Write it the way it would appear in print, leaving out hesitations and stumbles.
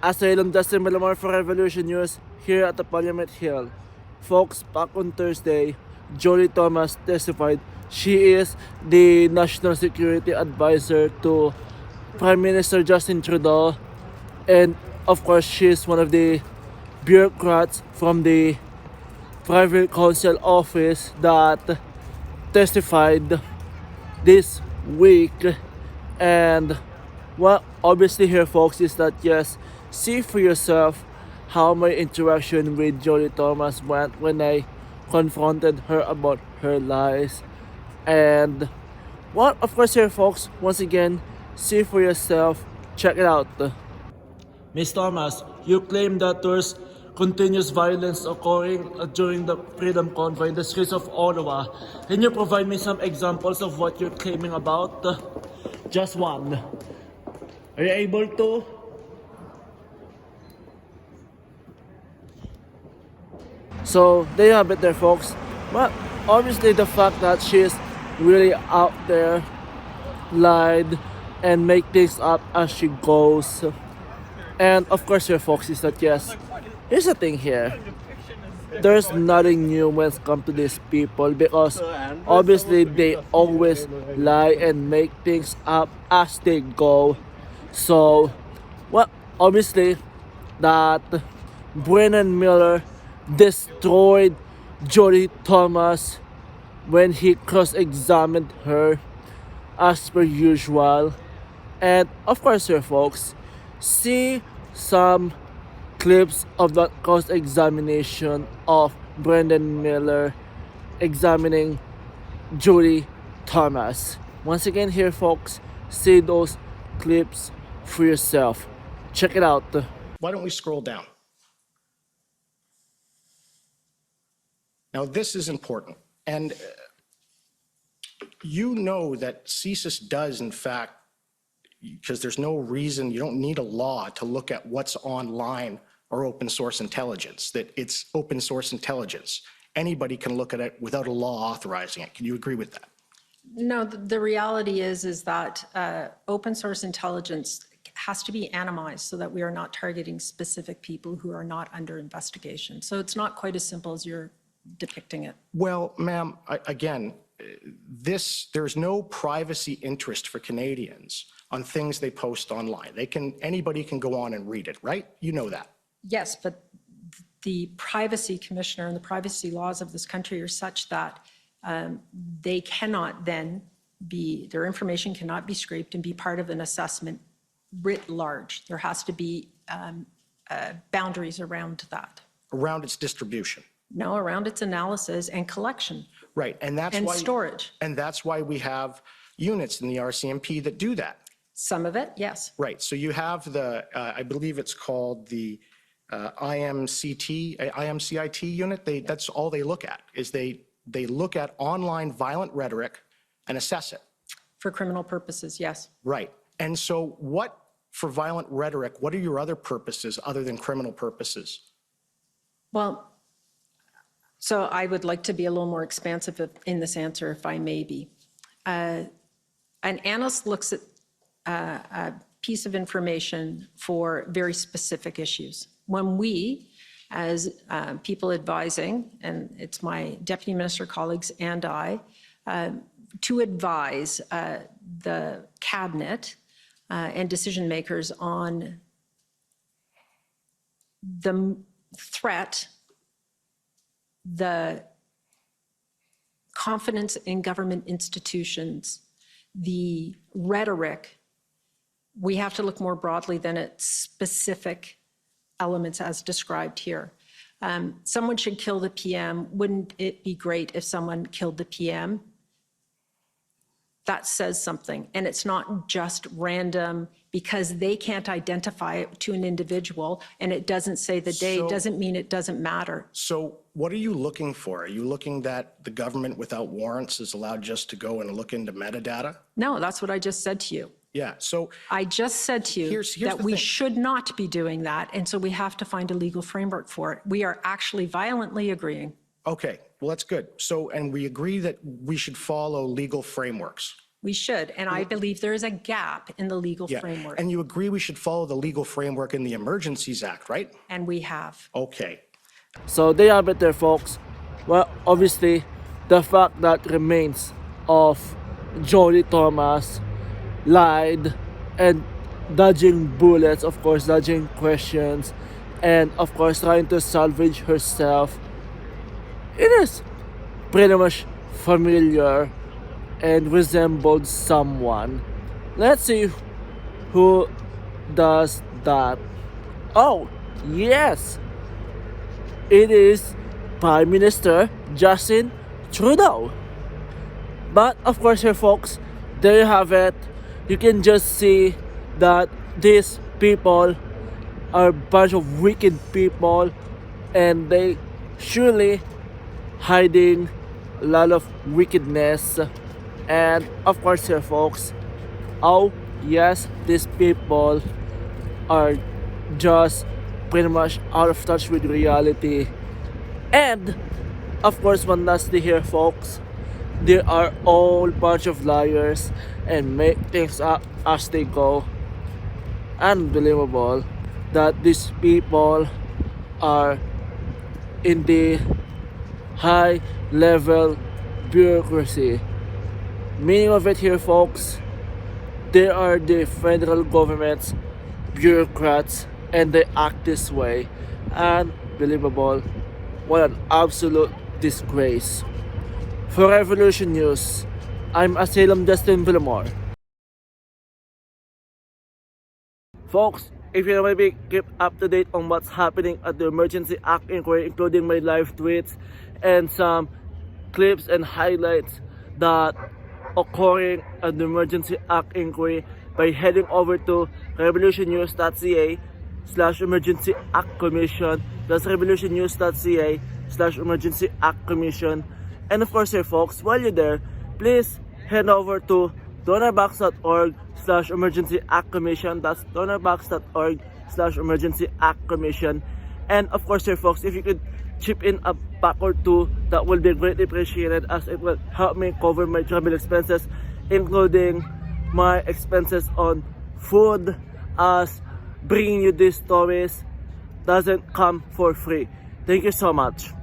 Asylum Dustin Malamar for Revolution News here at the Parliament Hill. Folks, back on Thursday, Jody Thomas testified. She is the National Security Advisor to Prime Minister Justin Trudeau, and of course, she is one of the bureaucrats from the Private Council Office that testified this week. And what obviously here, folks, is that yes, see for yourself how my interaction with Jody Thomas went when I confronted her about her lies. And what, of course, here, folks, once again, see for yourself, check it out. Miss Thomas, you claim that there's continuous violence occurring during the Freedom Convoy in the streets of Ottawa. Can you provide me some examples of what you're claiming about? Just one. Are you able to? So there you have it there, folks. But obviously the fact that she's really out there lied and make things up as she goes. And of course here, folks, is that yes, here's the thing here. There's nothing new when it comes to these people because obviously they always lie and make things up as they go. So, well, obviously that Brennan Miller destroyed Jody Thomas when he cross-examined her as per usual. And of course here, folks, see some clips of that cross-examination of Brendan Miller examining Jody Thomas. Once again here, folks, see those clips for yourself. Check it out. Why don't we scroll down? Now, this is important. And you know that CSIS does, in fact, because there's no reason, you don't need a law to look at what's online or open source intelligence, that it's open source intelligence. Anybody can look at it without a law authorizing it. Can you agree with that? No, the reality is that open source intelligence has to be anonymized so that we are not targeting specific people who are not under investigation. So it's not quite as simple as you're depicting it. Well, ma'am, again, there's no privacy interest for Canadians on things they post online. Anybody can go on and read it, right? You know that. Yes, but the privacy commissioner and the privacy laws of this country are such that they cannot then their information cannot be scraped and be part of an assessment writ large. There has to be boundaries around that. Around its distribution. No, around its analysis and collection. Right, and storage. And that's why we have units in the RCMP that do that. Some of it, yes. Right, so you have the, I believe it's called the IMCIT unit. That's all they look at, is they look at online violent rhetoric and assess it. For criminal purposes, yes. Right, and so for violent rhetoric, what are your other purposes other than criminal purposes? Well, so I would like to be a little more expansive in this answer, if I may be. An analyst looks at a piece of information for very specific issues. When we, as people advising, and it's my deputy minister colleagues and I, to advise the cabinet and decision makers on the threat, the confidence in government institutions, the rhetoric, we have to look more broadly than at specific elements as described here. Someone should kill the PM. Wouldn't it be great if someone killed the PM? That says something. And it's not just random because they can't identify it to an individual and it doesn't say the day, doesn't mean it doesn't matter. So what are you looking for? Are you looking that the government without warrants is allowed just to go and look into metadata? No, that's what I just said to you. Yeah, so I just said to you here's that the we thing. should not be doing that. And so we have to find a legal framework for it. We are actually violently agreeing. Okay, well, that's good. So, and we agree that we should follow legal frameworks. We should, and I believe there is a gap in the legal Yeah. framework, And you agree we should follow the legal framework in the Emergencies Act, right? and we have. Okay. So they have it there, folks. Well, obviously, the fact that remains of Jody Thomas lied and dodging bullets, of course, dodging questions, and of course, trying to salvage herself. It is pretty much familiar and resembled someone. Let's see who does that. Oh, yes! It is Prime Minister Justin Trudeau. But of course here, folks, there you have it. You can just see that these people are a bunch of wicked people, and they surely hiding a lot of wickedness. And of course here, folks, oh yes, these people are just pretty much out of touch with reality. And of course, one lastly here, folks, they are all bunch of liars and make things up as they go. Unbelievable that these people are in the high level bureaucracy. Meaning of it here, folks, they are the federal government's bureaucrats and they act this way. Unbelievable. What an absolute disgrace. For Revolution News, I'm Asylum Justin Villamore. Folks, if you want to be kept up to date on what's happening at the Emergency Act inquiry, including my live tweets and some clips and highlights that occurring at the Emergency Act inquiry, by heading over to revolutionnews.ca/emergency act commission. That's revolutionnews.ca/emergency act commission. And of course here, folks, while you're there, please head over to donorbox.org/emergency act commission. That's donorbox.org/emergency act commission. And of course here, folks, if you could chip in a buck or two, that will be greatly appreciated, as it will help me cover my travel expenses, including my expenses on food, as bringing you these stories doesn't come for free. Thank you so much.